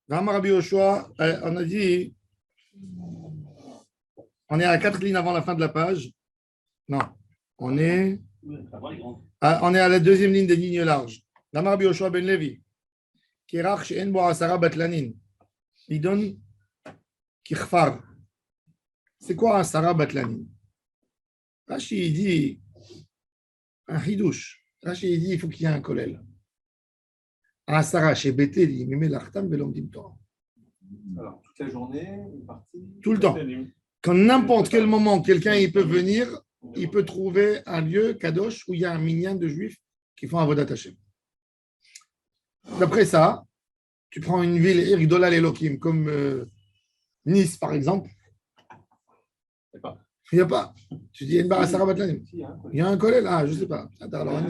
Rama Rabbi Yoshua, on a dit, on est à 4 lignes avant la fin de la page. Non, on est à la deuxième ligne des lignes larges. Rama Rabbi Yoshua ben Levi, Kirach she'en bo asara batlanin, Idon kirfar. C'est quoi asara batlanin? Rashi il dit un hidouche. Rashi il dit il faut qu'il y ait un kollel. Asara chez Beteli, mimé l'achtam velomdim Torah. Alors, toute la journée, une partie. Tout le temps. Quand n'importe quel moment, quelqu'un il peut venir, il peut trouver un lieu, Kadosh, où il y a un minyan de juifs qui font Avodat Hashem. D'après ça, tu prends une ville, Irgdola l'Elokim, comme Nice, par exemple. Il n'y a pas. Tu dis, il y a un collègue là, je ne sais pas. Attends, alors,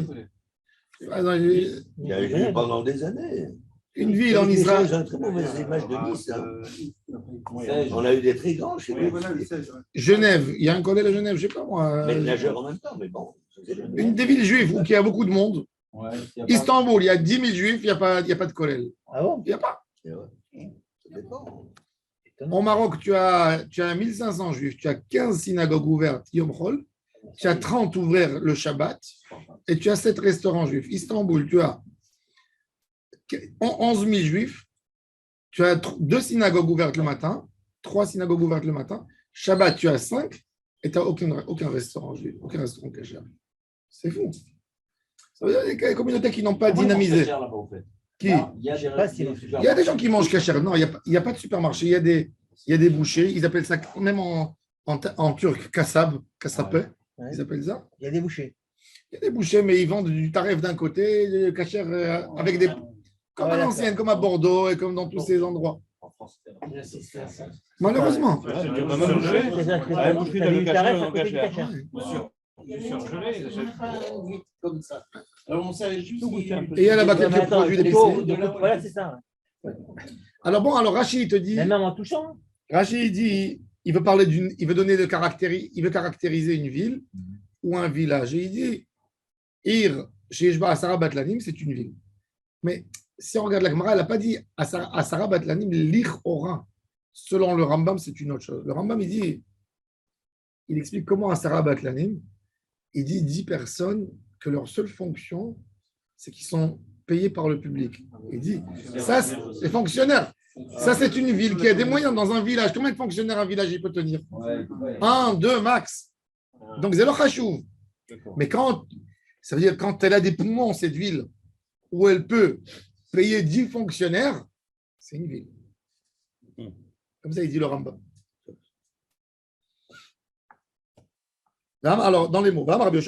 il y a eu pendant des années. Une ville en Israël. J'ai une très mauvaise image de Nice. On a eu des très grands chez nous. Genève, il y a un collège à Genève, je ne sais pas moi. Mais nageurs en même temps, mais bon. Une des villes juives où il y a beaucoup de monde. Istanbul, il y a 10 000 juifs, il n'y a pas de collège. Ah bon? Il n'y a pas. Au Maroc, tu as 1500 juifs, tu as 15 synagogues ouvertes, Yom Chol, tu as 30 ouverts le Shabbat, et tu as 7 restaurants juifs. Istanbul, tu as 11 000 juifs, tu as 2 synagogues ouvertes le matin, 3 synagogues ouvertes le matin, Shabbat, tu as 5, et tu n'as aucun restaurant juif, aucun restaurant caché. C'est fou. Ça veut dire qu'il y a des communautés qui n'ont pas dynamisé. Qui? Il y a des gens qui mangent cachère. Non, il n'y a pas de supermarché. Il y a des bouchers. Ils appellent ça, même en turc, kasab, kasapé. Ouais. Ils appellent ça. Il y a des bouchers. Il y a des bouchers, mais ils vendent du taref d'un côté, du cachère avec des. Comme à l'ancienne, comme à Bordeaux et comme dans tous ces endroits. Malheureusement. Comme ça. Alors, on sait juste. Et il y a là-bas quelques produits d'épicier. Voilà, c'est ça. Alors bon, alors Rachid te dit. Même en touchant. Rachid dit, il veut donner il veut caractériser une ville ou un village. Et il dit, Ir, Shejba Asara Batlanim, c'est une ville. Mais si on regarde la Gemara, elle n'a pas dit Asara Batlanim, l'Ich Ora. Selon le Rambam, c'est une autre chose. Le Rambam, il explique comment Asara Batlanim. Il dit 10 personnes que leur seule fonction, c'est qu'ils sont payés par le public. Il dit, ça, c'est les fonctionnaires. Ça, c'est une ville qui a des moyens dans un village. Combien de fonctionnaires un village il peut tenir? 1, 2 max. Donc, c'est le chachouv. Mais ça veut dire quand elle a des poumons, cette ville, où elle peut payer 10 fonctionnaires, c'est une ville. Comme ça, il dit le Rambam. Alors, dans les mots, ça veut dire,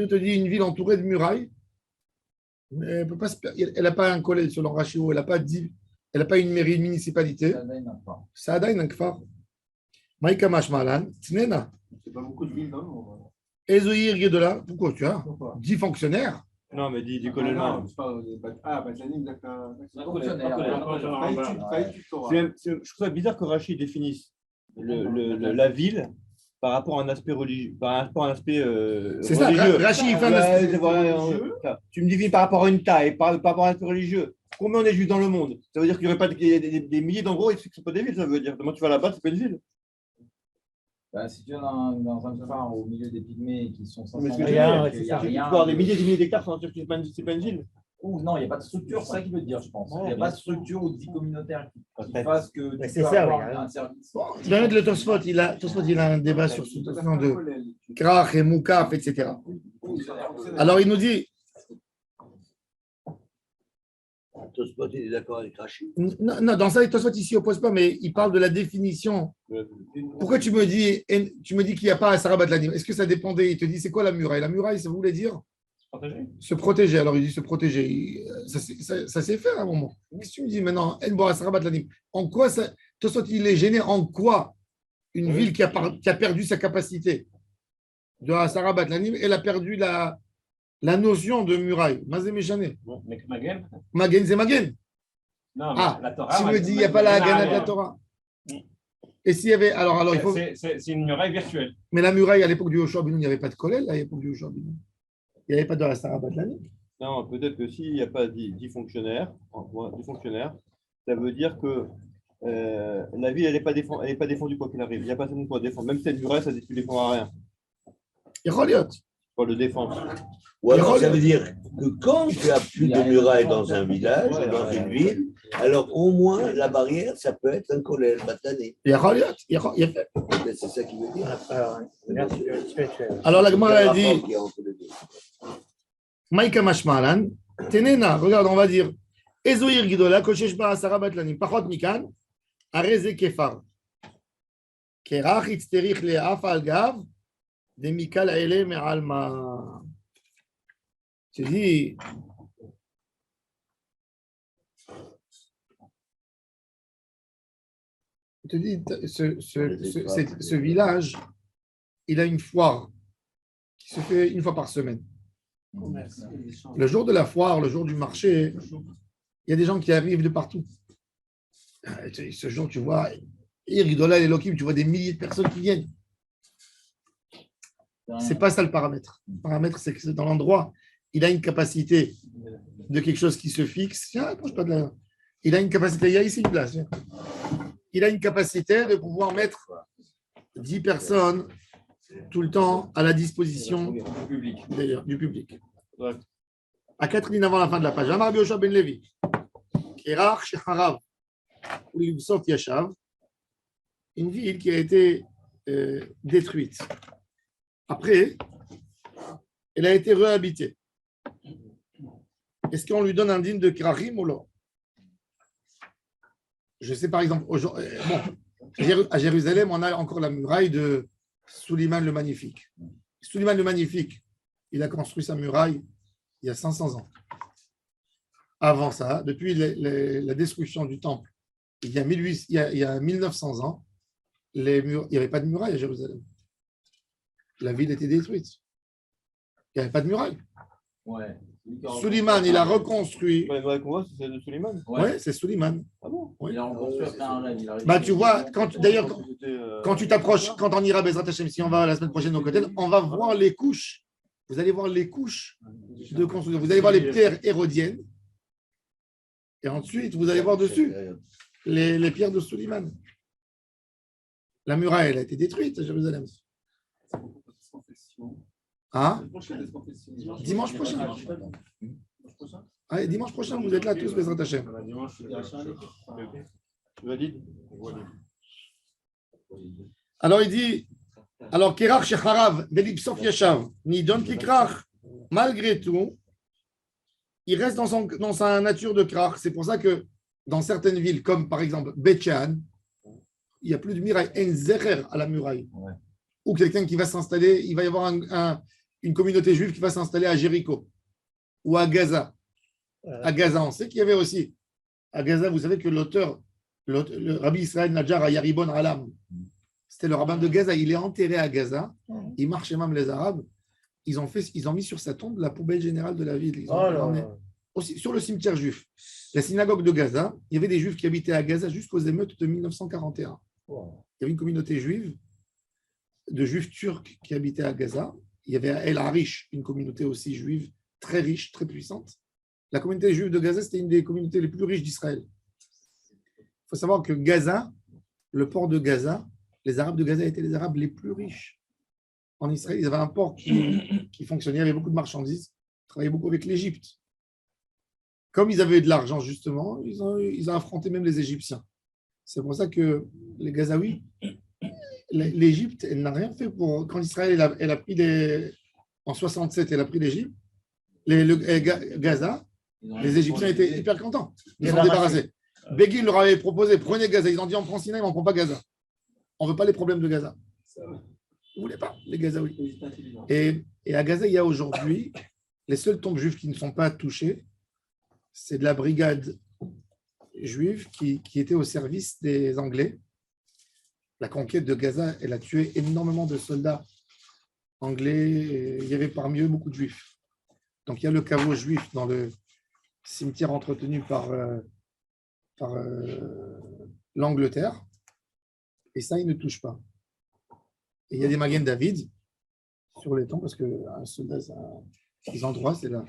il te dit une ville entourée de murailles, mais elle n'a pas un collège selon Rachio, elle n'a pas une mairie, une municipalité. Ça a un kfar. Maïka Mashmalan, Tnena. C'est pas beaucoup de villes, non? Ezoïr Guédola, pourquoi tu as 10 fonctionnaires? Non, mais du colonel. Batlanim, d'accord. Je trouve ça bizarre que Rachid définisse la ville par rapport à un aspect religieux, par rapport à un aspect c'est religieux. Ça, Rachid, il fait un aspect religieux. Tu me dis par rapport à une taille, par rapport à un aspect religieux. Combien on est juifs dans le monde? Ça veut dire qu'il n'y aurait pas des milliers d'endroits et que ce ne sont pas des villes, ça veut dire. Comment tu vas là-bas, c'est pas une ville. Si tu es dans un phare au milieu des pygmées qui sont 500 il y a rien. Des milliers et des milliers d'hectares, c'est pas une ville. Non, il n'y a pas de structure, c'est ça qu'il veut dire, je pense. Il n'y a pas de structure ou de vie communautaire qui fasse que tu peux avoir un service. Tu vas mettre le Tosfot, il a un débat sur ce question de Krach et Moukaf, etc. Alors il nous dit. Tosfot, il est d'accord avec Rachid. Non, dans ça, Tosfot ici oppose pas, mais il parle de la définition. Pourquoi tu me dis qu'il n'y a pas à Sarah Batlanim? Est-ce que ça dépendait? Il te dit c'est quoi la muraille? La muraille, ça voulait dire se protéger. Alors il dit se protéger. Ça s'est fait à un moment. Qu'est-ce que tu me dis maintenant? En quoi ça? Tosfot, il est gêné en quoi une ville qui a perdu sa capacité de Sarah Batlanim, elle a perdu la notion de muraille. Mazé Méchané. Magen. Magen, c'est Magen. Non, la Torah. Tu me dis, il n'y a pas la Haganah de la Torah. Et s'il y avait. Alors, il faut. C'est une muraille virtuelle. Mais la muraille, à l'époque du Yoshua Binoun, il n'y avait pas de Kolel, à l'époque du Yoshua Binoun. Il n'y avait pas de Asara Batlanim. Non, peut-être que s'il n'y a pas 10 fonctionnaires, ça veut dire que la ville, elle n'est pas défendue quoi qu'il arrive. Il n'y a pas personne pour la défendre. Même si elle muraille, ça ne défendra rien. Iroliot. Pour le défendre. Ou alors, ça veut dire que quand tu as plus de murailles dans un village ou dans une ville, alors au moins la barrière, ça peut être un collège batané. Iroliot. C'est ça qui veut dire. Alors la Gemara a Il y a un dit rapport qui est entre les deux. Maïka Mashmalan, Tenena, regarde, on va dire Ezoïr Gidola, Koshesh Ba Asara Batlanim, Pachot Mikan, Areze Kefar. Kerach Itzterich Leaf Al Gav, de Mikal Aele Me'alma. Tu dis, je te dis, ce village, il a une foire qui se fait une fois par semaine. Le jour de la foire, le jour du marché, il y a des gens qui arrivent de partout. Ce jour, tu vois, Irgidola et Elohim, tu vois des milliers de personnes qui viennent. C'est pas ça le paramètre. Le paramètre, c'est que dans l'endroit, il a une capacité de quelque chose qui se fixe. Tiens, approche pas de là. Il a une capacité, il y a ici une place. Tiens. Il a une capacité de pouvoir mettre 10 personnes tout le temps à la disposition du public. Ouais. À 4 lignes avant la fin de la page. Amar Bioshua ben Levi. Kerach Shecharav. Sof Yashav. Une ville qui a été détruite. Après, elle a été réhabitée. Est-ce qu'on lui donne un digne de Krachim ou non? Je sais par exemple, à Jérusalem, on a encore la muraille de Suleiman le Magnifique. Suleiman le Magnifique, il a construit sa muraille il y a 500 ans. Avant ça, depuis la destruction du temple, il y a 1900 ans, il n'y avait pas de muraille à Jérusalem. La ville était détruite. Il n'y avait pas de muraille. Ouais. Suleiman, il a reconstruit. La muraille qu'on voit, c'est celle de Suleiman. Oui, c'est Suleiman. Ah bon? Oui. Il a reconstruit un rêve. Bah, tu vois, quand tu t'approches, quand on ira à Bezrat Hashem, si on va la semaine prochaine au côté, on va voir les couches. Vous allez voir les couches de construction. Vous allez voir les pierres hérodiennes. Et ensuite, vous allez voir dessus les pierres de Suleiman. La muraille, elle a été détruite à Jérusalem. Hein? Dimanche prochain. Allez, dimanche prochain, vous êtes là tous, Bezrat Hashem. Alors il dit, alors Kerach Shecharav, Velipsof Yashav, Nidon Kikrach, malgré tout, il reste dans sa nature de krach. C'est pour ça que dans certaines villes, comme par exemple Beth Shean, il n'y a plus de muraille, un zecher à la muraille. Ouais. Ou quelqu'un qui va s'installer, il va y avoir une communauté juive qui va s'installer à Jéricho ou à Gaza. À Gaza, on sait qu'il y avait aussi. À Gaza, vous savez que le Rabbi Israël Najjar à Yaribon Alam, c'était le rabbin de Gaza. Il est enterré à Gaza. Il marchait même les Arabes. Ils ont mis sur sa tombe la poubelle générale de la ville. Ils ont aussi, sur le cimetière juif. La synagogue de Gaza, il y avait des juifs qui habitaient à Gaza jusqu'aux émeutes de 1941. Il y avait une communauté juive, de juifs turcs qui habitaient à Gaza. Il y avait à El Arish, une communauté aussi juive, très riche, très puissante. La communauté juive de Gaza, c'était une des communautés les plus riches d'Israël. Il faut savoir que Gaza, le port de Gaza, les Arabes de Gaza étaient les Arabes les plus riches. En Israël, ils avaient un port qui fonctionnait, il y avait beaucoup de marchandises, ils travaillaient beaucoup avec l'Égypte. Comme ils avaient de l'argent, justement, ils ont affronté même les Égyptiens. C'est pour ça que les Gazaouis, l'Égypte, elle n'a rien fait pour. Quand Israël elle a pris en 67, elle a pris l'Égypte, Gaza, les Égyptiens étaient hyper contents. Ils sont débarrassés. Begin leur avait proposé, prenez Gaza. Ils ont dit, on prend Sinaï, mais on ne prend pas Gaza. On ne veut pas les problèmes de Gaza. Vous ne voulez pas, les Gazaouis. Et à Gaza, il y a aujourd'hui, les seules tombes juives qui ne sont pas touchées, c'est de la brigade juive qui était au service des Anglais. La conquête de Gaza, elle a tué énormément de soldats anglais. Et il y avait parmi eux beaucoup de juifs. Donc il y a le caveau juif dans le cimetière entretenu par l'Angleterre. Et ça, il ne touche pas. Et il y a des Magen David sur les tombes, parce qu'un soldat, les endroits, c'est là.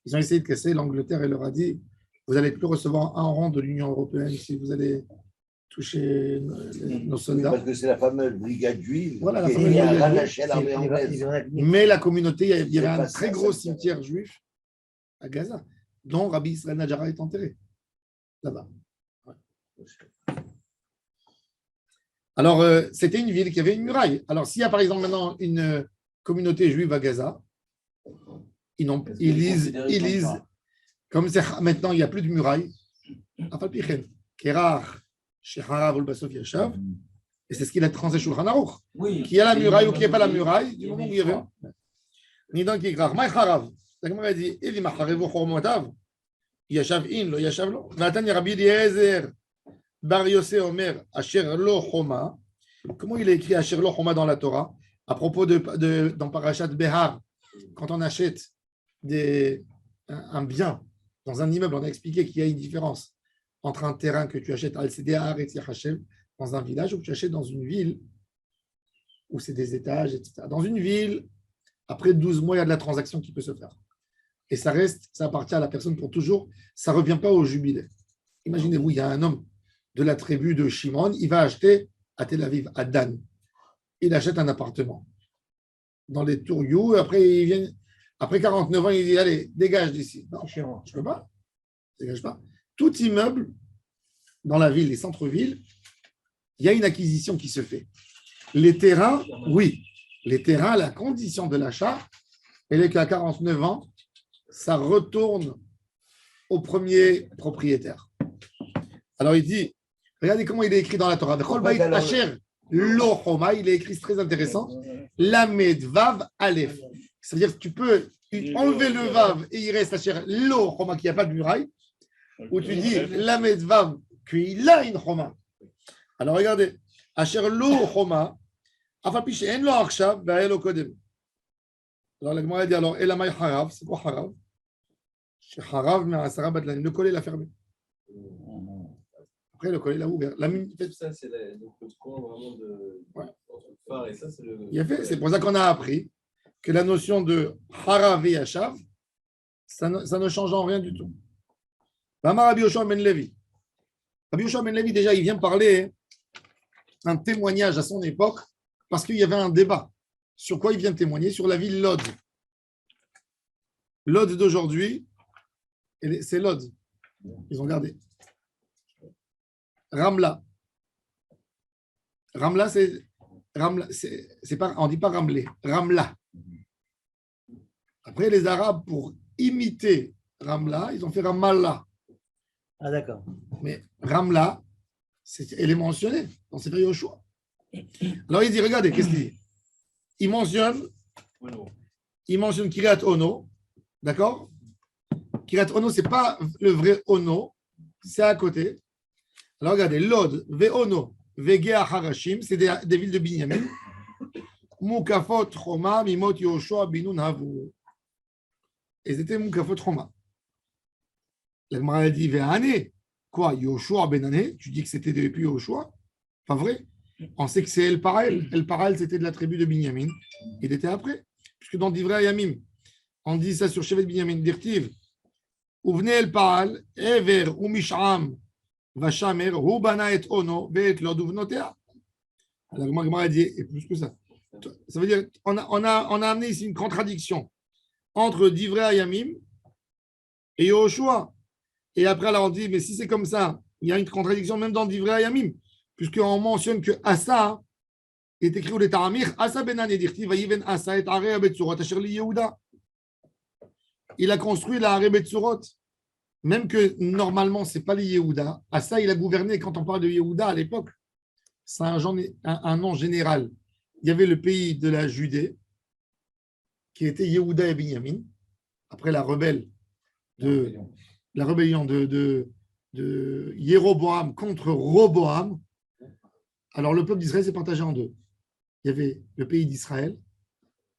Ils ont essayé de casser. L'Angleterre, elle leur a dit, vous n'allez plus recevoir un rang de l'Union européenne si vous allez toucher nos soldats. Parce que c'est la fameuse brigade juive Voilà, la qui fameuse a brigade relâché l'armée anglaise. Mais la communauté, il y avait un pas très ça, gros ça. cimetière juif à Gaza, dont Rabbi Israël Najara est enterré là-bas. Ouais. Alors, c'était une ville qui avait une muraille. Alors, s'il y a par exemple maintenant une communauté juive à Gaza, ils lisent, comme maintenant il n'y a plus de muraille, et c'est ce qu'il a transé Shulchan Aruch. Oui. Qu'il y a la muraille ou qu'il n'y a pas la muraille, du moment où il y avait. Ni donc il grave. Maï Harav. La Gemara dit Eli Macharevu Chormotav. Yashav in, lo Yashav lo. Vatan Rabbi Eliezer Bar Yosef Omer Asher lo Choma. Comment il est écrit Asher lo Choma dans la Torah à propos dans Parashat Behar, quand on achète un bien dans un immeuble, on a expliqué qu'il y a une différence entre un terrain que tu achètes Al-Sedehar et Hashem dans un village ou que tu achètes dans une ville où c'est des étages, etc. Dans une ville, après 12 mois, il y a de la transaction qui peut se faire. Et ça appartient à la personne pour toujours. Ça ne revient pas au jubilé. Imaginez-vous, il y a un homme de la tribu de Shimon, il va acheter à Tel Aviv, à Dan. Il achète un appartement dans les tours You. Après 49 ans, il dit allez, dégage d'ici. Non, je ne peux pas. Dégage pas. Tout immeuble dans la ville, les centres-villes, il y a une acquisition qui se fait. Les terrains, oui. Les terrains, la condition de l'achat, elle est qu'à 49 ans, ça retourne au premier propriétaire. Alors il dit, regardez comment il est écrit dans la Torah. Lo Choma, il est écrit, c'est très intéressant. Lamed Vav Aleph. C'est-à-dire que tu peux enlever le Vav et il reste Asher Lo Choma, qu'il n'y a pas de muraille. Ou tu dis Lamed Vav, qu'il a une Choma. Alors regardez, Asher Lo Choma, Afapiche En Lo Akshav, Vaelo Kodem. Alors la Gemara dit alors, Elamay Harav, c'est quoi Harav? Chez Harav, mais à Sarah Batlan, le collet l'a fermé. Après, le collet l'a ouvert. Ça, c'est le point vraiment de phare et ça, c'est le. C'est pour ça qu'on a appris que la notion de Harav et Yashav, ça ne change en rien du tout. Rabbi Yoshua ben Levi. Rabbi Yoshua ben Levi, déjà, il vient parler un témoignage à son époque parce qu'il y avait un débat. Sur quoi il vient témoigner? Sur la ville Lod. Lod d'aujourd'hui, c'est Lod. Ils ont gardé. Ramla. Ramla, c'est pas, on ne dit pas Ramlé. Ramla. Après, les Arabes, pour imiter Ramla, ils ont fait Ramallah. Ah, d'accord. Mais Ramla, elle est mentionnée dans Sefer Yoshua. Alors il dit, regardez, qu'est-ce qu'il dit? Il mentionne Kiryat Ono, d'accord? Kiryat Ono, ce n'est pas le vrai Ono, c'est à côté. Alors regardez, Lod, Ve'ono, Ve'gea Harashim, c'est des villes de Binyamin. Mukafot Choma, Mimot Yoshua, Binun Havu. Et c'était Mukafot Choma. La Gemara a dit, Ve'ane, quoi, Yoshua Benane, tu dis que c'était depuis Yoshua? Pas vrai? On sait que c'est El Paral. El Paral, c'était de la tribu de Binyamin. Il était après. Puisque dans Divrei Yamim, on dit ça sur Shevet Binyamin, Dirtiv. Ouvne El Paral, Ever, Umisham, Vachamer, Hubana et Ono, Ve'et Lod Uvnotea. La Gemara a dit, et plus que ça. Ça veut dire, on a amené ici une contradiction entre Divrei Yamim et Yoshua. Et après, alors on dit, mais si c'est comme ça, il y a une contradiction même dans Divrei Yamim. Puisqu'on mentionne que Asa est écrit au Taramir, Asa ben Anedirti, Vayiven Asa et Are Betsurot, Asherli Yehuda. Il a construit la Are Betsurot. Même que normalement, ce n'est pas les Yehuda. Asa, il a gouverné, quand on parle de Yehuda à l'époque, c'est un nom général. Il y avait le pays de la Judée, qui était Yehuda et Binyamin, après la rébellion de Jéroboam contre Roboam. Alors, le peuple d'Israël s'est partagé en deux. Il y avait le pays d'Israël,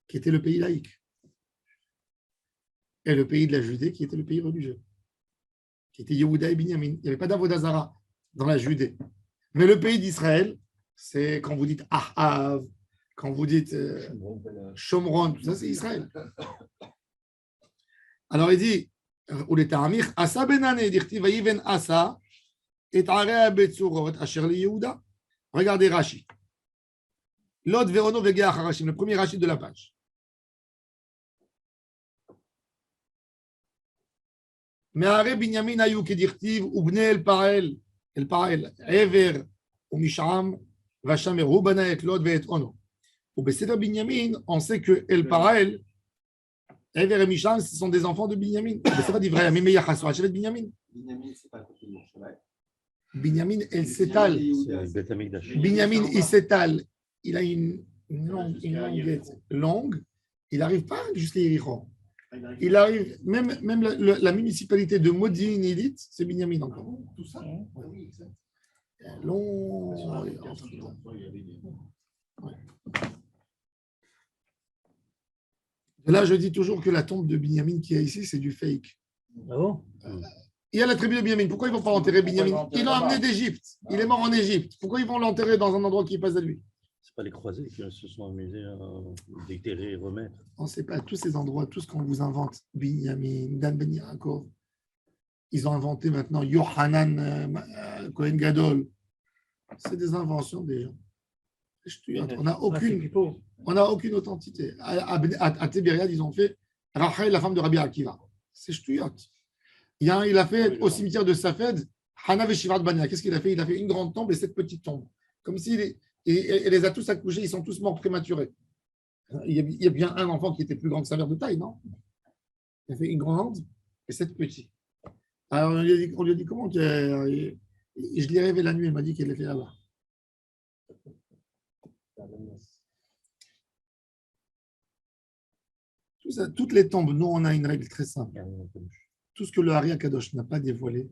qui était le pays laïque, et le pays de la Judée, qui était le pays religieux, qui était Yehuda et Binyamin. Il n'y avait pas d'Avodazara dans la Judée. Mais le pays d'Israël, c'est quand vous dites Ahav, quand vous dites Shomron, tout ça, c'est Israël. Alors, il dit, ou les Ta'amir, Asa benane, dirti vayiven Asa, et Area Betsurot, Asher li Yehuda. Regardez Rashi. L'autre Verono Vegea Harashim, le premier Rashi de la page. Me'are Binyamin Ayu Kedirtiv, Ubne El Parael, Ever, Umisham, Vacham et Rubana et Lod Ve'et Ono. Au Besséder Binyamin, on sait que El Parael, Ever et Misham, ce sont des enfants de Binyamin. C'est pas dit vrai, mais Yachasso, Hachevet Binyamin. Binyamin, c'est pas côté de Binyamin, elle s'étale. Binyamin, il s'étale. Il a une languette longue. Il n'arrive pas jusqu'à Yericho. Il arrive, même la municipalité de Modi'in Illit, c'est Binyamin encore. Tout ça. Oui, long. Là, je dis toujours que la tombe de Binyamin qu'il y a ici, c'est du fake. Ah bon? Il y a la tribu de Binyamin. Pourquoi ils ne vont pas enterrer Binyamin? Ils l'ont amené d'Égypte. Il est mort en Égypte. Pourquoi ils vont l'enterrer dans un endroit qui passe à lui? C'est pas les croisés qui se sont amusés à déterrer et remettre. On ne sait pas, tous ces endroits, tout ce qu'on vous invente, Binyamin, Dan Ben Yaakov, ils ont inventé maintenant Yohanan Kohen Gadol. C'est des inventions des gens. On n'a aucune authenticité. À Tibériade, ils ont fait Rachel, la femme de Rabbi Akiva. C'est ch'tuyot. Il a fait au cimetière de Safed, Hana Veshivat Bania. Qu'est-ce qu'il a fait? Il a fait une grande tombe et 7 petites tombes. Comme s'il les a tous accouchés, ils sont tous morts prématurés. Il y a bien un enfant qui était plus grand que sa mère de taille, non? Il a fait une grande et 7 petits. Alors on lui a dit comment je l'ai rêvé la nuit, il m'a dit qu'elle était là-bas. Toutes les tombes, nous on a une règle très simple. Tout ce que le Hari Akadosh n'a pas dévoilé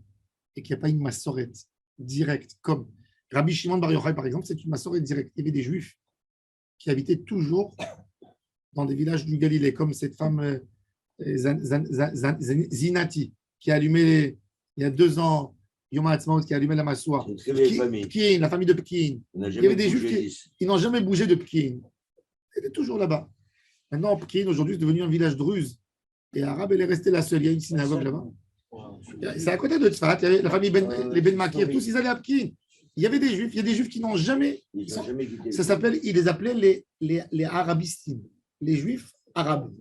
et qu'il n'y a pas une massorette directe, comme Rabbi Shimon Bar Yochai, par exemple, c'est une massorette directe. Il y avait des juifs qui habitaient toujours dans des villages du Galilée, comme cette femme Zinati, qui a allumé il y a 2 ans, Yom HaAtzmaut, qui a allumé la Massoua. Pkin, la famille de Pkin. Il y avait des juifs qui n'ont jamais bougé de Pkin. Elle est toujours là-bas. Maintenant, Pkin, aujourd'hui, c'est devenu un village druze. Et arabe, elle est restée la seule. Il y a une synagogue là-bas. C'est à côté de Tzfat. Il y avait la famille les Ben Makir, tous, ils allaient à Pkin. Il y avait des juifs. Il y a des juifs qui n'ont jamais. Ça s'appelle, ils les appelaient les arabistines, les juifs arabes.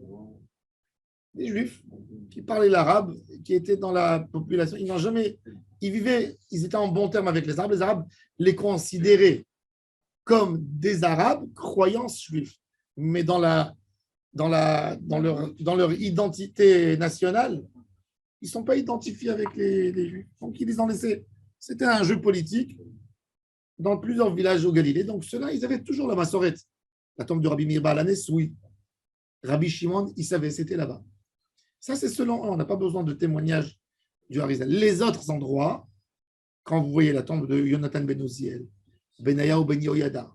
Des juifs qui parlaient l'arabe, qui étaient dans la population. Ils n'ont jamais. Ils étaient en bon terme avec les Arabes. Les Arabes les considéraient comme des Arabes croyants juifs. Mais dans leur identité nationale, ils ne sont pas identifiés avec les Juifs. Donc, ils les ont laissés. C'était un jeu politique dans plusieurs villages au Galilée. Donc, ceux-là, ils avaient toujours la massorette. La tombe de Rabbi Meir Baal Hanès, oui. Rabbi Shimon, il savait, c'était là-bas. Ça, c'est selon eux. On n'a pas besoin de témoignage du Harizal. Les autres endroits, quand vous voyez la tombe de Yonatan ben Uziel, Benaya ou Ben Yoyada,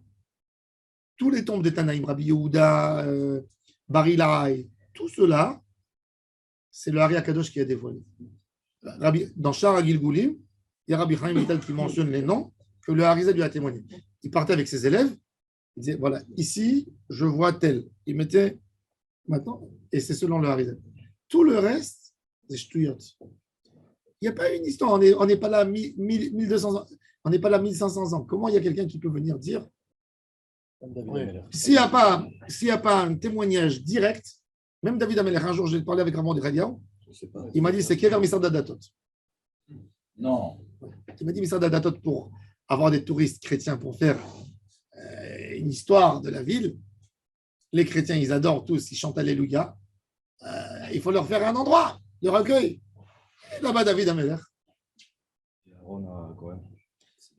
tous les tombes des Tanaïm, Rabbi Yehuda, Barilai, tout cela, c'est le Hari Akadosh qui a dévoilé. Dans Shara Gilgulim, il y a Rabbi Chaim Vital qui mentionne les noms que le Harizal lui a témoigné. Il partait avec ses élèves, il disait, voilà, ici, je vois tel. Il mettait maintenant, et c'est selon le Harizal. Tout le reste, c'est ch'tuyot. Il n'y a pas une histoire, on n'est pas là 1200 ans, on n'est pas là 1500 ans. Comment il y a quelqu'un qui peut venir dire s'il n'y a pas un témoignage direct, même David Amelech, un jour, j'ai parlé avec Ramon de Radiao, il m'a dit c'est Kever Misar Dadatot. Non. Il m'a dit Misar Dadatot pour avoir des touristes chrétiens pour faire une histoire de la ville. Les chrétiens, ils adorent tous, ils chantent Alléluia. Il faut leur faire un endroit de recueil. Et là-bas, David Amelech.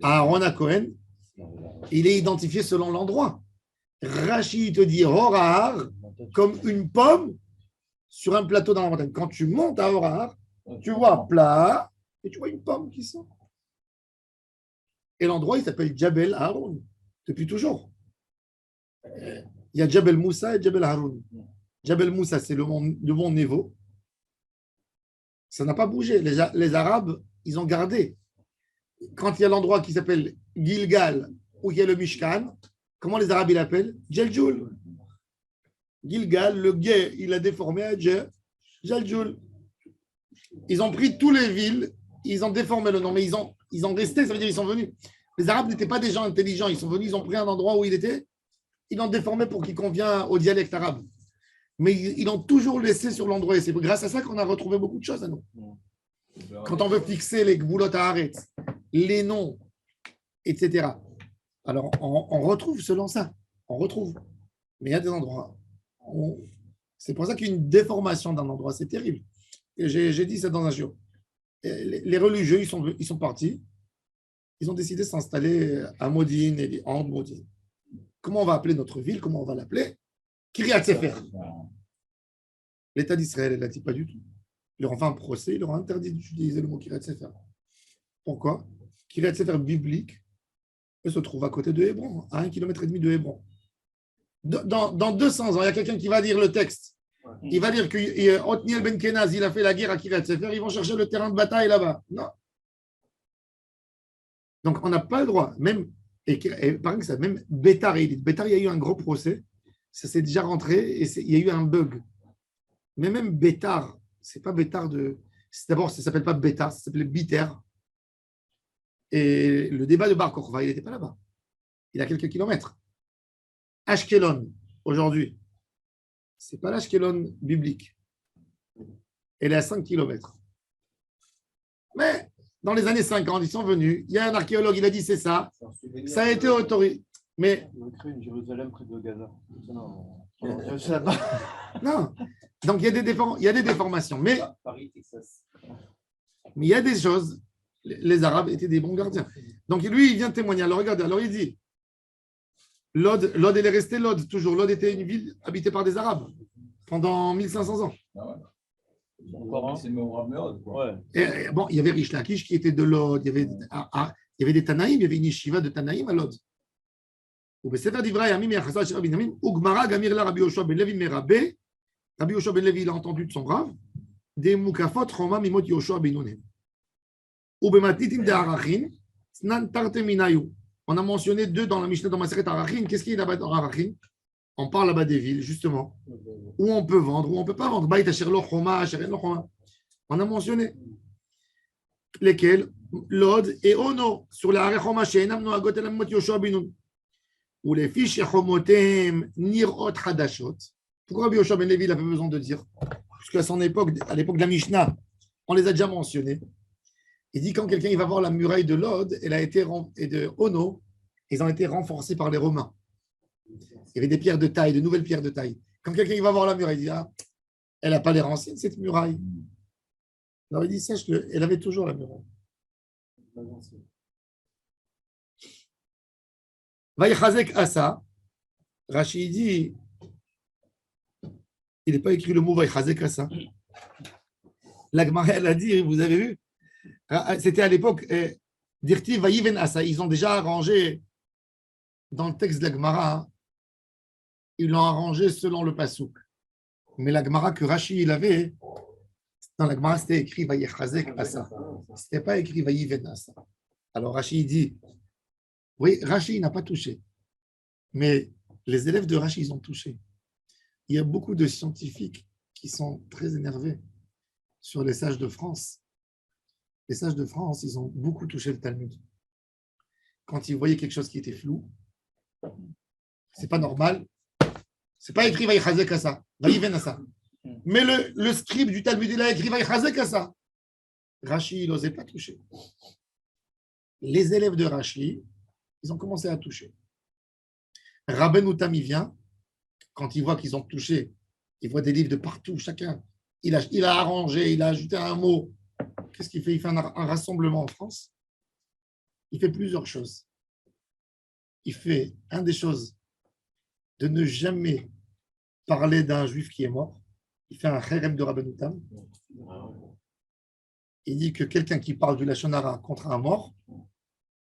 Aaron à Cohen. Il est identifié selon l'endroit. Rashi te dit Horahar comme une pomme sur un plateau dans la montagne. Quand tu montes à Horahar, tu vois plat et tu vois une pomme qui sort. Et l'endroit, il s'appelle Jabel Haroun depuis toujours. Il y a Jabel Moussa et Jabel Haroun. Jabel Moussa, c'est le mont Nevo. Ça n'a pas bougé. Les Arabes, ils ont gardé. Quand il y a l'endroit qui s'appelle Gilgal, où il y a le Mishkan, comment les Arabes l'appellent? Djeljul. Gilgal, le guet, il a déformé à Djeljul. Ils ont pris tous les villes, ils ont déformé le nom, mais ils ont resté, ça veut dire ils sont venus. Les Arabes n'étaient pas des gens intelligents, ils sont venus, ils ont pris un endroit où il était, ils l'ont déformé pour qu'il convient au dialecte arabe. Mais ils l'ont toujours laissé sur l'endroit. Et c'est grâce à ça qu'on a retrouvé beaucoup de choses à nous. Quand on veut fixer les gboulot haaretz, les noms, etc. Alors, on retrouve selon ça. On retrouve. Mais il y a des endroits. C'est pour ça qu'il y a une déformation d'un endroit. C'est terrible. Et j'ai dit ça dans un jour. Les religieux, ils sont partis. Ils ont décidé de s'installer à Modine et en Modine. Comment on va appeler notre ville? Comment on va l'appeler? Kiryat Sefer. L'État d'Israël, elle n'a dit pas du tout. Il leur a fait un procès, il leur a interdit d'utiliser le mot Kiryat Sefer. Pourquoi? Kiryat Sefer biblique, elle se trouve à côté de Hébron, à 1,5 km de Hébron. Dans 200 ans, il y a quelqu'un qui va lire le texte. Il va dire que Otniel Ben Kenaz, il a fait la guerre à Kiryat Sefer, ils vont chercher le terrain de bataille là-bas. Non. Donc, on n'a pas le droit. Même, et par exemple, même Bétar, il y a eu un gros procès. Ça s'est déjà rentré et il y a eu un bug. Mais même Bétar, c'est pas Bétar de. D'abord, ça ne s'appelle pas Bétar, ça s'appelait Biter. Et le débat de Bar Kokhba, il n'était pas là-bas. Il a quelques kilomètres. Ashkelon, aujourd'hui, ce n'est pas l'Ashkelon biblique. Elle est à 5 kilomètres. Mais dans les années 50, ils sont venus. Il y a un archéologue, il a dit c'est ça. Ça a été autorisé. Mais. Ils ont créé une Jérusalem près de Gaza. Non. Donc, il y a des déformations. Mais il y a des choses. Les Arabes étaient des bons gardiens. Donc, lui, il vient témoigner. Alors, regardez. Alors, il dit Lod, elle est restée Lod, toujours. Lod était une ville habitée par des Arabes pendant 1500 ans. Et, bon, il y avait Rish Lakish qui était de Lod. Il y avait des Tanaïm. Il y avait une yeshiva de Tanaïm à Lod. ובספר דברי הימים מהחז"ל של רבי בנימין, וגמרא גמיר לה רבי יהושע בן לוי מרבה, רבי יהושע בן לוי, il a entendu de son rave, des mukafot choma mimot Yehoshua ben Nun. Ubematitim de Arachin, Snan Tarte Minayu. On a mentionné deux dans la Mishnah dans Maseret Arachin. Qu'est-ce qu'il y a là-bas dans Arachin? On parle là-bas des villes, justement, où on peut vendre, où on ne peut pas vendre. Baït Asher Lo Choma, Asher En Lo Choma. On a mentionné lesquels Lod et Ono, sur la Arech Choma, She'enam Noagot El Mimot Yehoshua ben Nun. Ou les fiches Chomotem Nirot Hadashot. Pourquoi Rabbi Yoshua ben Levi avait besoin de dire? Parce qu'à son époque, à l'époque de la Mishnah, on les a déjà mentionnés. Il dit quand quelqu'un va voir la muraille de Lod, elle a été et de Ono, ils ont été renforcés par les Romains. Il y avait des pierres de taille, de nouvelles pierres de taille. Quand quelqu'un va voir la muraille, il dit elle n'a pas l'air ancienne cette muraille. Alors il dit sache-le, elle avait toujours la muraille. Vaïchazek Asa, Rashi dit, il n'est pas écrit le mot Vaïchazek Asa. La Gemara, elle a dit, vous avez vu, c'était à l'époque, Dirti Vaïven Asa, ils ont déjà arrangé, dans le texte de la Gemara, ils l'ont arrangé selon le Passouk. Mais la Gemara que Rashi il avait, dans la Gemara, c'était écrit Vaïchazek Asa. Ce n'était pas écrit Vaïven Asa. Alors Rashi dit, oui, Rashi n'a pas touché, mais les élèves de Rashi, ils ont touché. Il y a beaucoup de scientifiques qui sont très énervés sur les sages de France. Les sages de France, ils ont beaucoup touché le Talmud. Quand ils voyaient quelque chose qui était flou, c'est pas normal. C'est pas écrit Vaïchazek Asa, Vaïven Asa. Mais le scribe du Talmud, il a écrit Vaïchazek Asa. Rashi, il n'osait pas toucher. Les élèves de Rashi, ils ont commencé à toucher. Rabbeinu Tam, il vient, quand il voit qu'ils ont touché, il voit des livres de partout, chacun. Il a arrangé, il a ajouté un mot. Qu'est-ce qu'il fait? Il fait un rassemblement en France. Il fait plusieurs choses. Il fait, une des choses, de ne jamais parler d'un juif qui est mort. Il fait un kherem de Rabbeinu Tam. Il dit que quelqu'un qui parle du Lachon Hara contre un mort,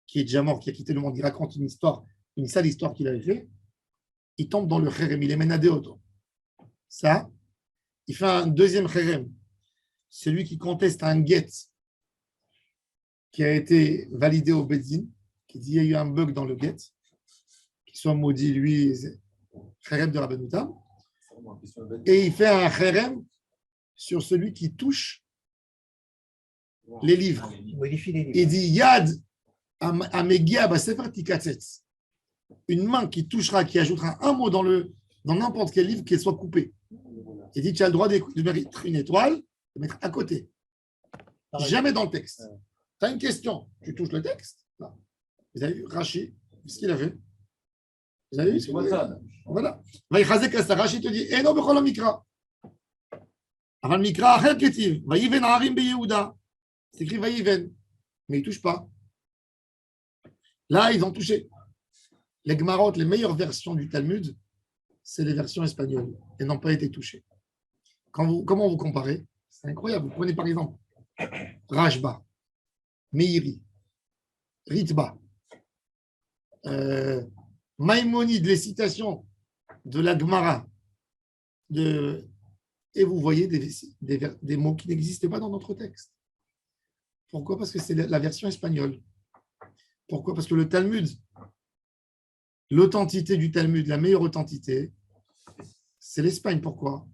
qui est déjà mort, qui a quitté le monde, il raconte une histoire, une sale histoire qu'il avait fait, il tombe dans le kherem, il est menadé auto. Ça, il fait un deuxième kherem, celui qui conteste un get qui a été validé au Beddin, qui dit qu'il y a eu un bug dans le get, qu'il soit maudit, lui, kherem de Rabbeinu Tam, et il fait un kherem sur celui qui touche les livres. Modifie les livres. Il dit Yad Amegia Basefer Tikatzetz. Une main qui touchera, qui ajoutera un mot dans n'importe quel livre, qu'elle soit coupée. Il dit tu as le droit de mettre une étoile, de mettre à côté. Jamais dans le texte. Tu as une question, tu touches le texte. Là. Vous avez vu Rashi, ce qu'il a fait. Vous avez vu ce qu'il a fait. Voilà. Rashi te dit Eno bechol mikra. Aval mikra acher ketiv. Vayiven harim beYehuda. C'est écrit Vayiven. Mais il ne touche pas. Là, ils ont touché. Les Gemarot, les meilleures versions du Talmud, c'est les versions espagnoles. Elles n'ont pas été touchées. Comment vous comparez? C'est incroyable. Vous prenez par exemple Rashba, Meiri, Ritba, Maïmonide, les citations de la Gemara, et vous voyez des mots qui n'existaient pas dans notre texte. Pourquoi? Parce que c'est la version espagnole. Pourquoi? Parce que le Talmud, l'authenticité du Talmud, la meilleure authenticité, c'est l'Espagne. Pourquoi?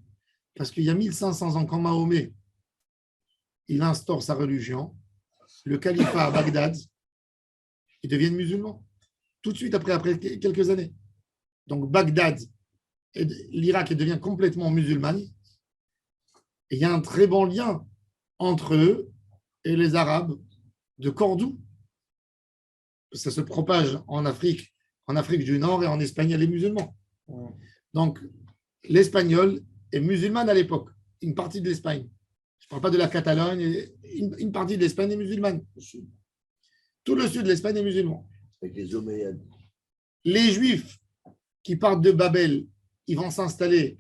Parce qu'il y a 1500 ans, quand Mahomet il instaure sa religion, le califat à Bagdad, ils deviennent musulmans. Tout de suite après quelques années. Donc Bagdad, l'Irak devient complètement musulmane. Et il y a un très bon lien entre eux et les Arabes de Cordoue. Ça se propage en Afrique du Nord et en Espagne, les musulmans. Donc, l'espagnol est musulmane à l'époque, une partie de l'Espagne. Je ne parle pas de la Catalogne, une partie de l'Espagne est musulmane. Tout le sud de l'Espagne est musulman. Avec les Omeyyades. Les Juifs qui partent de Babel, ils vont s'installer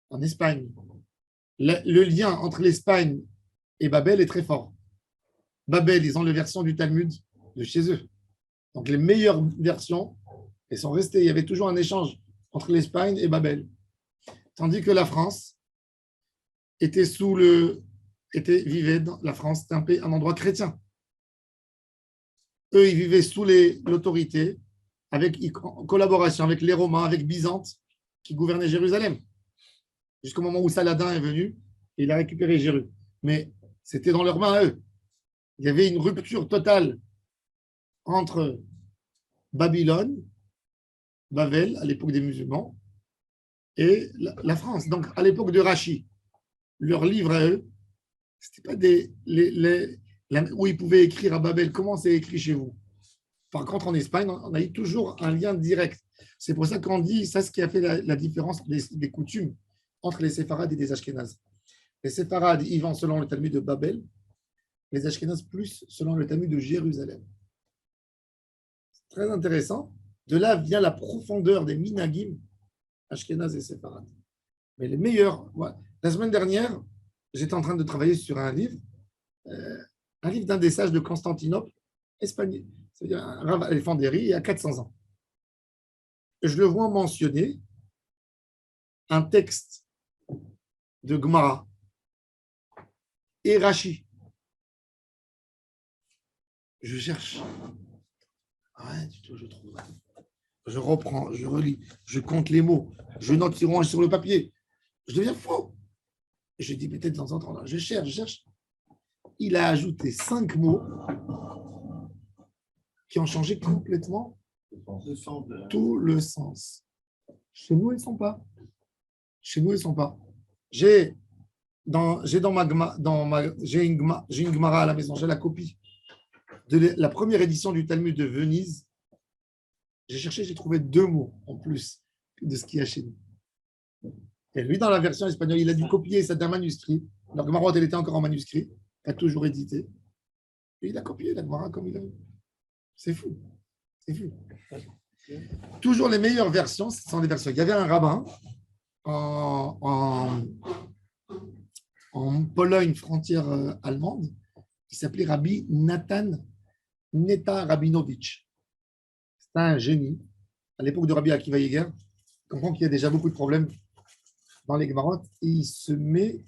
en Espagne. Le lien entre l'Espagne et Babel est très fort. Babel, ils ont la version du Talmud de chez eux. Donc, les meilleures versions, elles sont restées. Il y avait toujours un échange entre l'Espagne et Babel. Tandis que la France vivait dans la France, c'était un endroit chrétien. Eux, ils vivaient sous l'autorité, en collaboration avec les Romains, avec Byzance, qui gouvernait Jérusalem. Jusqu'au moment où Saladin est venu, et il a récupéré Jérusalem. Mais c'était dans leurs mains à eux. Il y avait une rupture totale entre Babylone, Babel, à l'époque des musulmans, et la France. Donc, à l'époque de Rachi, leurs livres à eux, c'était pas où ils pouvaient écrire à Babel. Comment c'est écrit chez vous? Par contre, en Espagne, on a eu toujours un lien direct. C'est pour ça qu'on dit, ça, ce qui a fait la différence des coutumes entre les séfarades et les ashkénazes. Les séfarades, ils vont selon le Talmud de Babel, les ashkénazes plus selon le Talmud de Jérusalem. C'est très intéressant. De là vient la profondeur des minagim ashkénazes et séfarades. Mais les meilleurs. Ouais. La semaine dernière, j'étais en train de travailler sur un livre d'un des sages de Constantinople, espagnol. C'est-à-dire un Rav Alfandéry, il y a 400 ans. Je le vois mentionner un texte de Gemara et Rashi. Je cherche. Je trouve. Je reprends, je relis, je compte les mots, je note sur le papier. Je deviens fou. Je dis peut-être de temps en temps, là, je cherche. Il a ajouté 5 mots qui ont changé complètement tout le sens. Chez nous, ils ne sont pas. J'ai une Gemara à la maison, j'ai la copie de la première édition du Talmud de Venise. J'ai cherché, j'ai trouvé 2 mots en plus de ce qu'il y a chez nous. Et lui, dans la version espagnole, il a dû copier ça d'un manuscrit. La Gemara, elle était encore en manuscrit, elle a toujours édité. Et il a copié la Gemara comme il a vu. C'est fou. Toujours les meilleures versions, ce sont des versions. Il y avait un rabbin en Pologne, frontière allemande, qui s'appelait Rabbi Natan Neta Rabinovich. C'est un génie. À l'époque de Rabbi Akiva Yeger, on comprend qu'il y a déjà beaucoup de problèmes dans les Gemarot, et il se met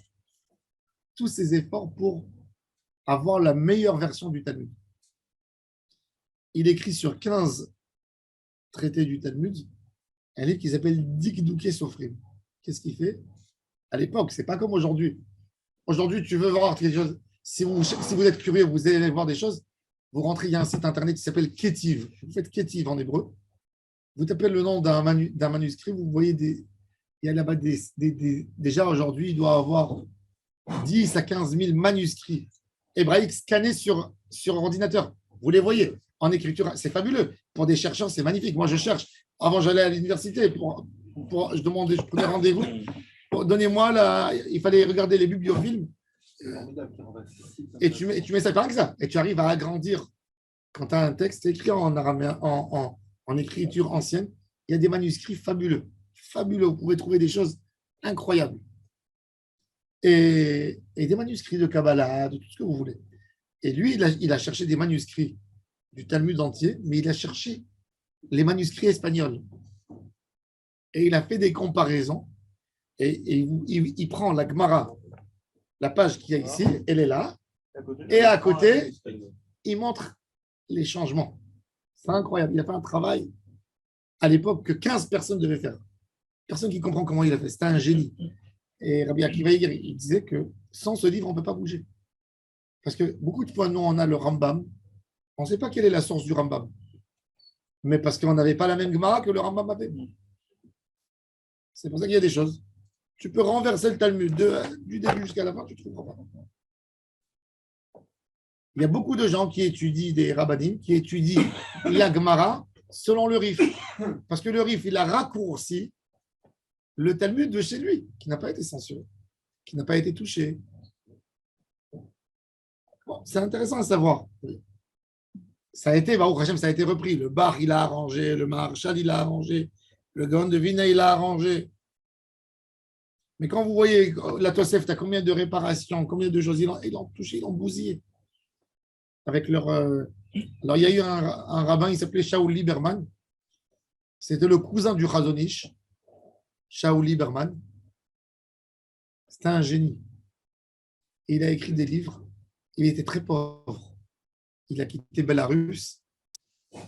tous ses efforts pour avoir la meilleure version du Talmud. Il écrit sur 15 traités du Talmud un livre qui s'appelle Dikdouké Sofrim. Qu'est-ce qu'il fait? À l'époque, c'est pas comme aujourd'hui. Aujourd'hui, tu veux voir quelque chose, Si vous êtes curieux, vous allez voir des choses. Vous rentrez, il y a un site internet qui s'appelle Ketiv. Vous faites Ketiv en hébreu. Vous tapez le nom d'un manuscrit, vous voyez il y a là-bas déjà aujourd'hui, il doit avoir 10 à 15 000 manuscrits hébraïques scannés sur ordinateur. Vous les voyez en écriture, c'est fabuleux. Pour des chercheurs, c'est magnifique. Moi, je cherche. Avant, j'allais à l'université. Je prenais rendez-vous. Donnez-moi il fallait regarder les bibliofilms. Et tu mets ça par ça. Et tu arrives à agrandir. Quand tu as un texte écrit en araméen, en écriture ancienne, il y a des manuscrits fabuleux. Fabuleux. Vous pouvez trouver des choses incroyables. Et des manuscrits de Kabbalah, de tout ce que vous voulez. Et lui, il a cherché des manuscrits du Talmud entier, mais il a cherché les manuscrits espagnols. Et il a fait des comparaisons. Et il prend la Gemara, la page qu'il y a ici, elle est là. Et à côté, il montre les changements. C'est incroyable. Il a fait un travail à l'époque que 15 personnes devaient faire. Personne qui comprend comment il a fait. C'était un génie. Et Rabbi Akiva, il disait que sans ce livre, on ne peut pas bouger. Parce que beaucoup de fois, nous, on a le Rambam. On ne sait pas quelle est la source du Rambam. Mais parce qu'on n'avait pas la même Gemara que le Rambam avait. C'est pour ça qu'il y a des choses. Tu peux renverser le Talmud du début jusqu'à la fin, tu ne trouveras pas. Il y a beaucoup de gens qui étudient des rabbanim, qui étudient la Gemara selon le Rif. Parce que le Rif, il a raccourci le Talmud de chez lui, qui n'a pas été censuré, qui n'a pas été touché. Bon, c'est intéressant à savoir. Ça a été, Baruch Hashem, ça a été repris. Le Bar, il a arrangé, le Maharshal, il a arrangé, le Gaon de Vilna, il a arrangé. Mais quand vous voyez la Tosefta, combien de réparations, combien de choses ils ont touché, ils ont bousillé. Avec leur. Alors, il y a eu un rabbin, il s'appelait Shaul Lieberman. C'était le cousin du Chazon Ish, Shaul Lieberman. C'était un génie. Et il a écrit des livres. Il était très pauvre. Il a quitté Belarus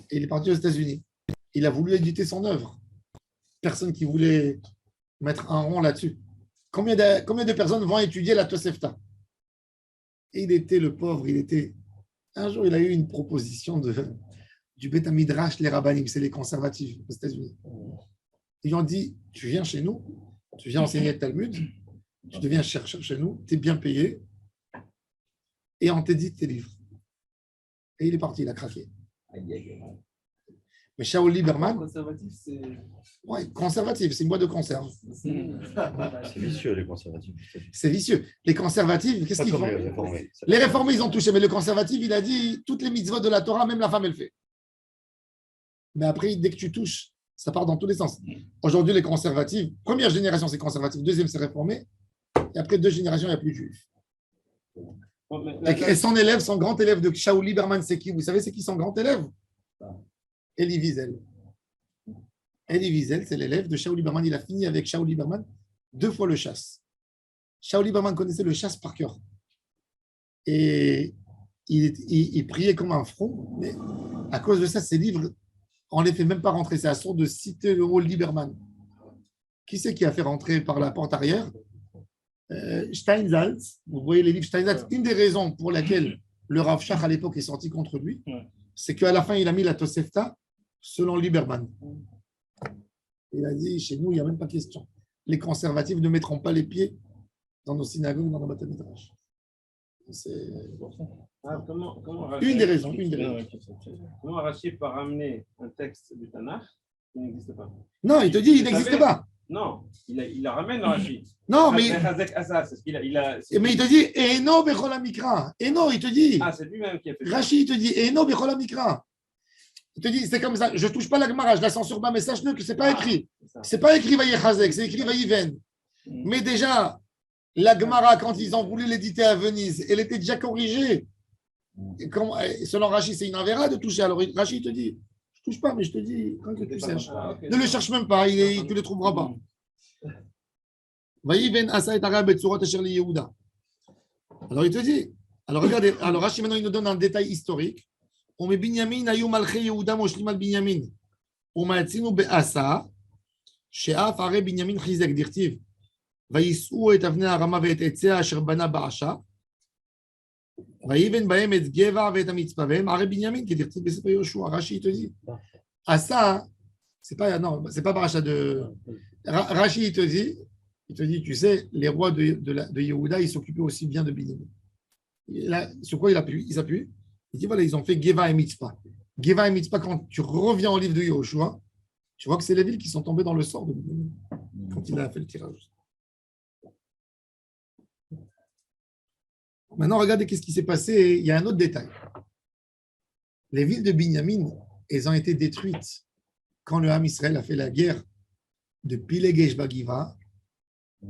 et il est parti aux États-Unis. Il a voulu éditer son œuvre. Personne qui voulait mettre un rond là-dessus. Combien de personnes vont étudier la Tosefta? Et il était le pauvre, un jour, il a eu une proposition du Beth Midrash, les Rabbanim, c'est les conservatifs aux États-Unis. Ils lui ont dit, tu viens chez nous, tu viens enseigner le Talmud, tu deviens chercheur chez nous, tu es bien payé, et on t'édite tes livres. Et il est parti, il a craqué. Mais Shaul Lieberman, Conservatif, c'est. ouais, conservatif, c'est une boîte de conserve. C'est vicieux, les conservatifs. C'est vicieux. Les conservatifs, qu'est-ce Pas qu'ils comme font? les réformés. Les réformés, ils ont touché, mais le conservatif, il a dit toutes les mitzvot de la Torah, même la femme, elle fait. Mais après, dès que tu touches, ça part dans tous les sens. Aujourd'hui, les conservatifs, première génération, c'est conservatif, deuxième, c'est réformé, et après 2 générations, il n'y a plus de juifs. Et son élève, son grand élève de Shaul Lieberman, c'est qui? Vous savez, c'est qui son grand élève? Elie Wiesel. Elie Wiesel, c'est l'élève de Shaul Lieberman. Il a fini avec Shaul Lieberman 2 fois le chasse. Shaul Lieberman connaissait le chasse par cœur. Et il priait comme un front, mais à cause de ça, ses livres, on ne les fait même pas rentrer. C'est à sorte de citer le rôle Lieberman. Qui c'est qui a fait rentrer par la porte arrière? Steinsaltz. Vous voyez les livres Steinsaltz. Une des raisons pour laquelle le Rav Shach à l'époque est sorti contre lui, c'est qu'à la fin, il a mis la Tosefta selon Lieberman. Il a dit, chez nous, il n'y a même pas question. Les conservatifs ne mettront pas les pieds dans nos synagogues, dans nos Beth Midrash. C'est une des raisons. Comment Rachid peut ramener un texte du Tanakh qui n'existe pas? Non, il te dit, il n'existe pas. Non, il la ramène dans Rachid. Non, mais mais il te dit, Eno Bechol Amikra. Eno, il te dit. Ah, c'est lui-même qui a fait ça. Rachid, il te dit, Eno Bechol Amikra. Il te dit, c'est comme ça, je ne touche pas la Gemara, je la censure pas, mais sache-le que ce n'est pas écrit. Ce n'est pas écrit Vayechazek, c'est écrit Vayiven. Mais déjà, la Gemara, quand ils ont voulu l'éditer à Venise, elle était déjà corrigée. Et selon Rachid, c'est une avéra de toucher. Alors Rachid te dit, je ne touche pas, mais je te dis, quand que tu cherches. Ne le cherche même pas, tu ne le trouveras pas. Vayiven Asa et Arab et Tsurot Asher li Yehuda. Alors il te dit, alors regardez, alors Rachid maintenant il nous donne un détail historique. ומבנימין היו מלכי יהודה מושלים על בנימין. ומעצינו בעשה, שאף ערי בנימין חיזק, דכתיב, ויישאו את אבני הרמה ואת עציה אשר בנה בעשה, ויבן בהם את גבע ואת המצפה, והם ערי בנימין, כדכתיב בספר יהושע. Rashi, il te dit. À ça, c'est pas, non, c'est pas paracha de. Rashi, il te dit, tu sais, les rois de Yehuda, ils s'occupaient aussi bien de Binyamin. Sur quoi il s'appuie? Il dit, voilà, ils ont fait Geva et Mitzpah. Geva et Mitzpah, quand tu reviens au livre de Yehoshua, tu vois que c'est les villes qui sont tombées dans le sort de Binyamin, quand il a fait le tirage. Maintenant, regardez qu'est-ce qui s'est passé. Il y a un autre détail. Les villes de Binyamin, elles ont été détruites quand le Ham Israël a fait la guerre de Pilegesh Bagiva.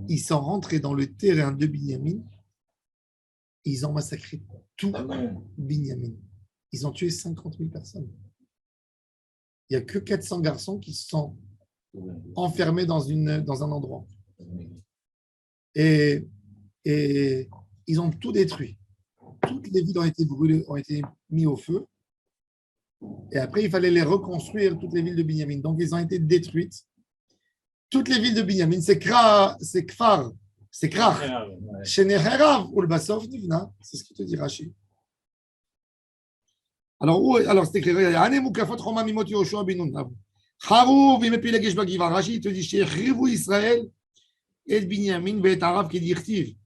Ils sont rentrés dans le terrain de Binyamin. Ils ont massacré tout Binyamin. Ils ont tué 50 000 personnes. Il n'y a que 400 garçons qui se sont enfermés dans un endroit. Et ils ont tout détruit. Toutes les villes ont été brûlées, ont été mises au feu. Et après, il fallait les reconstruire, toutes les villes de Binyamin. Donc, ils ont été détruites. Toutes les villes de Binyamin, c'est Kfar, c'est Krach. Sheneherav, Ulbasov, Nivna. C'est ce qu'il te dit, Rashi. Alors c'est écrit, Ane Mukafot Roma Mimot Yoshua Binun. Harou, Vimepilegesh Bagiva. Rashi, il te dit, Shechrivu Israël, et Binyamin, Be'et Arav, qui dit,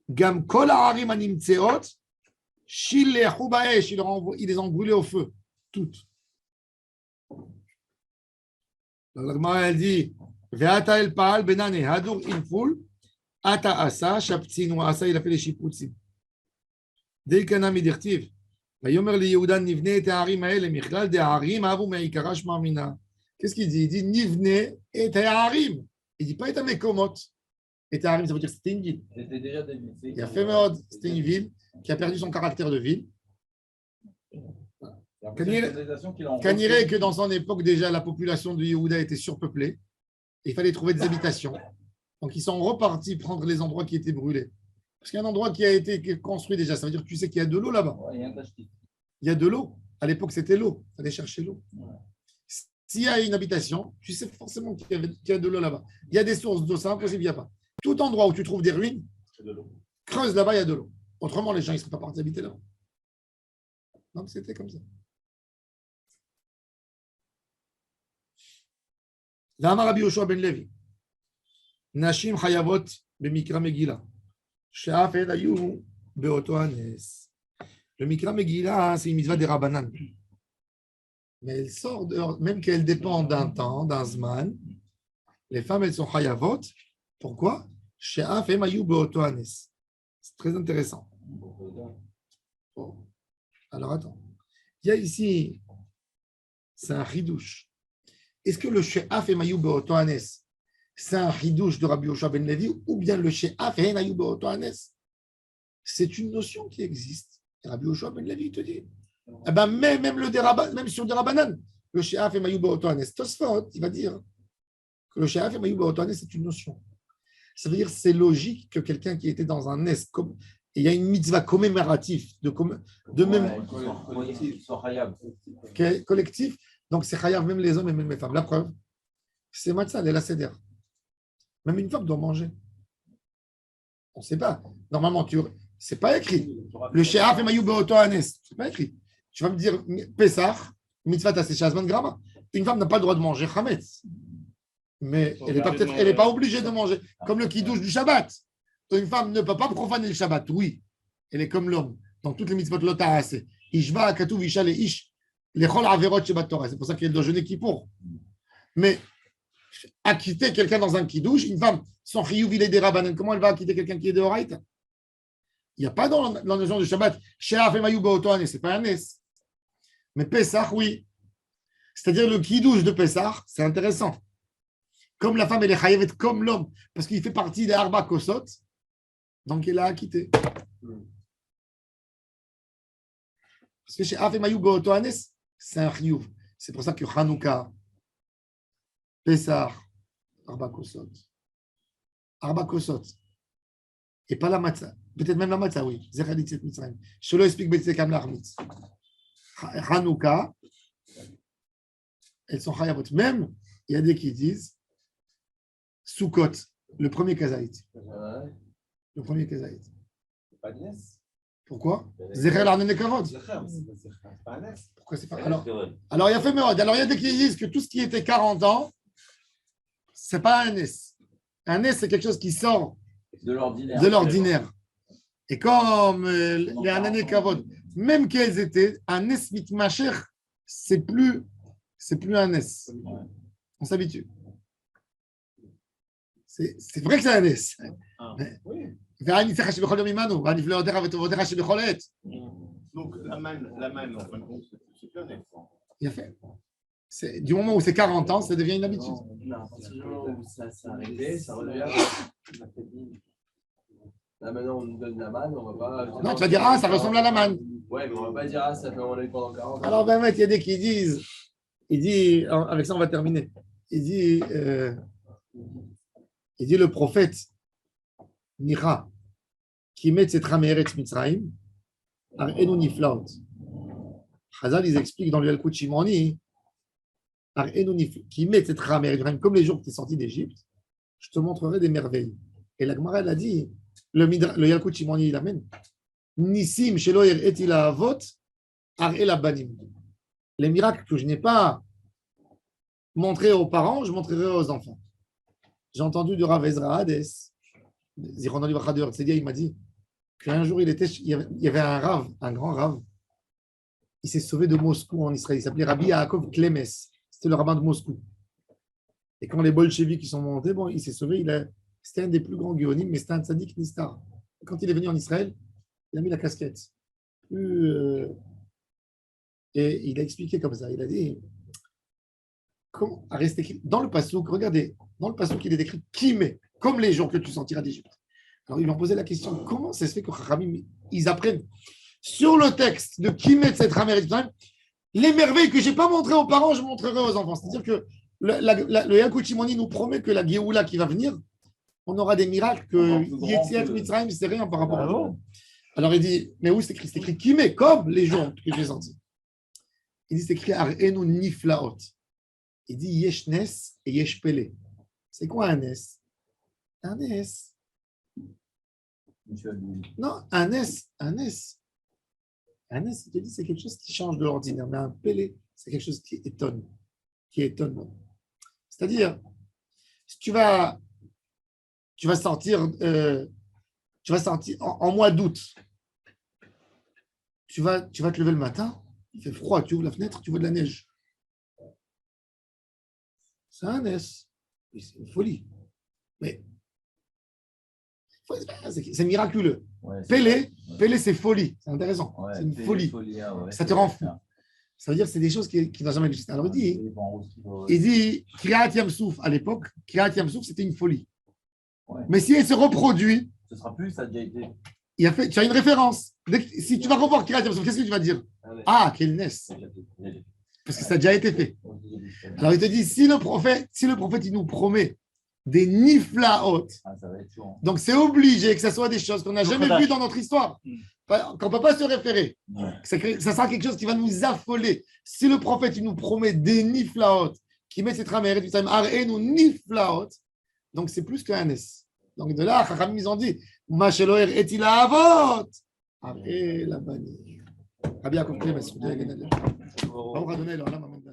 Gam Kol Ha'arim Animtseot, Shilechu Ba'esh, ils les ont brûlés au feu. Toutes. L'Agmara, elle dit, Ve'ata el Pa'al Benane, Hadur Inful, Ata Asa, Shaptzin, Asa, il a fait les Shiputzim. Deikana Midirtiv, Vayomer li Yehuda Nivne et Ha'arim Ha'ele, Michlal de Ha'arim, Avu Me'ikara Shma Mina. Qu'est-ce qu'il dit? Il dit Nivne et Ha'arim. Il ne dit pas et Mekomot. Et Ha'arim, ça veut dire que c'était une ville. C'était déjà des villes. Il a fait mode, c'était une ville qui a perdu son caractère de ville. Kaniré que dans son époque, déjà, la population de Yehuda était surpeuplée. Il fallait trouver des habitations. Donc, ils sont repartis prendre les endroits qui étaient brûlés. Parce qu'il y a un endroit qui a été construit déjà. Ça veut dire que tu sais qu'il y a de l'eau là-bas. Il y a de l'eau. À l'époque, c'était l'eau. Il fallait chercher l'eau. S'il y a une habitation, tu sais forcément qu'il y a de l'eau là-bas. Il y a des sources d'eau, c'est impossible, il n'y a pas. Tout endroit où tu trouves des ruines, creuse là-bas, il y a de l'eau. Autrement, les gens ne seraient pas partis habiter là-bas. Donc, c'était comme ça. L'Amar Rabbi Yoshua ben Levi. Nashim Chayavot b'Mikra Megillah. She'af ed hayu be'oto hanes. Le Mikra Megillah, c'est une mitzvah des Rabbanan. Mais elle sort même qu'elle dépend d'un temps, d'un zman. Les femmes, elles sont Chayavot. Pourquoi? She'af ed hayu be'oto hanes. C'est très intéressant. Oh. Alors attends. Il y a ici, c'est un chidouche. Est-ce que le She'af et Mayou Be'oto Hanes, c'est un chidouche de Rabbi Yoshua ben Levi ou bien le She'af et Mayou Be'oto Hanes? C'est une notion qui existe. Et Rabbi Yoshua ben Levi te dit, eh ben, même sur des Rabbanan, le She'af et Mayou Be'oto Hanes, Tosfot, il va dire que le She'af et Mayou Be'oto Hanes, c'est une notion. Ça veut dire que c'est logique que quelqu'un qui était dans un nest, il y a une mitzvah commémorative de même collectif. Donc, c'est chayav même les hommes et même les femmes. La preuve, c'est matzah, c'est la seder. Même une femme doit manger. On ne sait pas. Normalement, c'est pas écrit. Le she'af et mayou be'oto hanes. C'est pas écrit. Tu vas me dire, Pessah, mitzvah taseh shazman grama. Une femme n'a pas le droit de manger chametz. Mais elle n'est pas obligée de manger. Comme le kiddush du Shabbat. Une femme ne peut pas profaner le Shabbat. Oui. Elle est comme l'homme. Dans toutes les mitzvot lota assez. Ishva, katuv, isha, le ish. Les chol averot Shabbat Torah, c'est pour ça qu'elle doit jeûner Kippour. Mais acquitter quelqu'un dans un kiddush, une femme, son chiyuv il est des rabbanan, comment elle va acquitter quelqu'un qui est de Horaïta? Il n'y a pas dans la notion de Shabbat, She'af et Mayou Be'oto Hanes, c'est pas un Nes. Mais Pessah, oui. C'est-à-dire le kiddush de Pessah, c'est intéressant. Comme la femme, elle est chayavet comme l'homme, parce qu'il fait partie des Arba Kosot, donc elle a acquitté. Parce que She'af et Mayou Be'oto Hanes, c'est un chiyuv. C'est pour ça que Hanouka, Pessah, Arba Kosot, et pas la matzah. Peut-être même la matzah, oui. Zechaditzet Mitzrayim. Je le explique, mais c'est comme l'armitz. Hanouka, elles sont chayavot. Même, il y a des qui disent Sukkot, le premier kazaït. Le premier kazaït. Pas de Nes. Pourquoi? Zecher l'arnene kavod. C'est pas un S. Pourquoi c'est pas. Alors, il y a fait Meod. Alors, il y a des qui disent que tout ce qui était 40 ans, c'est pas un S. Un S, c'est quelque chose qui sort De l'ordinaire. de l'ordinaire. Et comme les Anane Kavod, même qu'elles étaient, un S mitmacher, c'est plus un S. On s'habitue. C'est vrai que c'est un S. Oui. Donc, la manne, en fin de compte, c'est plus un S. Il a fait. Du moment où c'est 40 ans, ça devient une habitude. Non, à partir du moment où ça s'est arrêté, ça redevient. Là maintenant, on nous donne la manne, on va pas. Non, tu vas dire, ah, ça ressemble à la manne. Ouais, mais on va pas dire, ah, ça fait on l'a eu pendant 40 ans. Alors, ben, il y a des qui disent, il dit, avec ça on va terminer, il dit le prophète Mira, qui met cette rameret Mitzrayim, Ar'enu Niflaot. Chazal, ils expliquent dans le Yalkut Shimoni, qui met cette rameret, comme les jours que tu es sorti d'Égypte, je te montrerai des merveilles. Et la Gemara, elle a dit, le Yalkut Shimoni, il amène, Nissim shelo eti la avot, ar'e la banim. Les miracles que je n'ai pas montrés aux parents, je montrerai aux enfants. J'ai entendu du Rav Ezra Hades, Zichrono Livracha de Herzliya, il m'a dit qu'un jour il y avait un Rav, un grand Rav, il s'est sauvé de Moscou en Israël, il s'appelait Rabbi Yaakov Klemes, c'était le rabbin de Moscou. Et quand les bolcheviks sont montés, bon, il s'est sauvé, c'était un des plus grands guionim, mais c'était un tzaddik nistar. Quand il est venu en Israël, il a mis la casquette. Et il a expliqué comme ça. Il a dit, comment rester écrit dans le passouk, regardez, dans le passouk, il est écrit Kimé, comme les jours que tu sentiras d'Égypte. Alors ils lui ont posé la question, comment ça se fait que Chachamim, ils apprennent sur le texte de Kimé de cette ramère, les merveilles que je n'ai pas montrées aux parents, je montrerai aux enfants. C'est-à-dire que le Yalkut Shimoni nous promet que la Géoula qui va venir, on aura des miracles que Yetziat Mitzrayim, c'est rien par rapport à ça. Alors il dit, mais où c'est écrit? C'est écrit Kimé, comme les jours que j'ai sentis. Il dit, c'est écrit Ar'enu Niflaot. Il dit Yesh Nes et Yesh Pele. C'est quoi un Nes? Un Nes. Non, un Nes. Un Nes, il te dit, c'est quelque chose qui change de l'ordinaire. Mais un Pele, c'est quelque chose qui étonne. Qui étonne. C'est-à-dire, si tu vas sortir en mois d'août. Tu vas te lever le matin, il fait froid, tu ouvres la fenêtre, tu vois de la neige. C'est un S. C'est une folie. Mais c'est miraculeux. Ouais, Pélé, c'est folie. C'est intéressant. Ouais, c'est une folie. Ça te rend fou. Ça veut dire que c'est des choses qui n'ont jamais existé. Alors il dit Kriyat Yamsouf à l'époque, Kriyat Yamsouf, c'était une folie. Ouais. Mais si elle se reproduit, ce sera plus, ça a déjà été. Tu as une référence. Si tu vas revoir Kriyat Yamsouf, qu'est-ce que tu vas dire? Ah, quelle naisse. Parce que ça a déjà été fait. Alors il te dit, si le prophète il nous promet des niflaot, donc c'est obligé que ce soit des choses qu'on n'a jamais vues dans notre histoire, qu'on ne peut pas se référer. Ça sera quelque chose qui va nous affoler. Si le prophète il nous promet des niflaot, qui met cette ramère du time, ar'enu niflaot, donc c'est plus qu'un S. Donc de là, Chachamim ils ont dit, ma sheloer et il avot, ar'e la banni. Rabbi Yaakov Klemes, Baruch Adonai, l'olam, amen.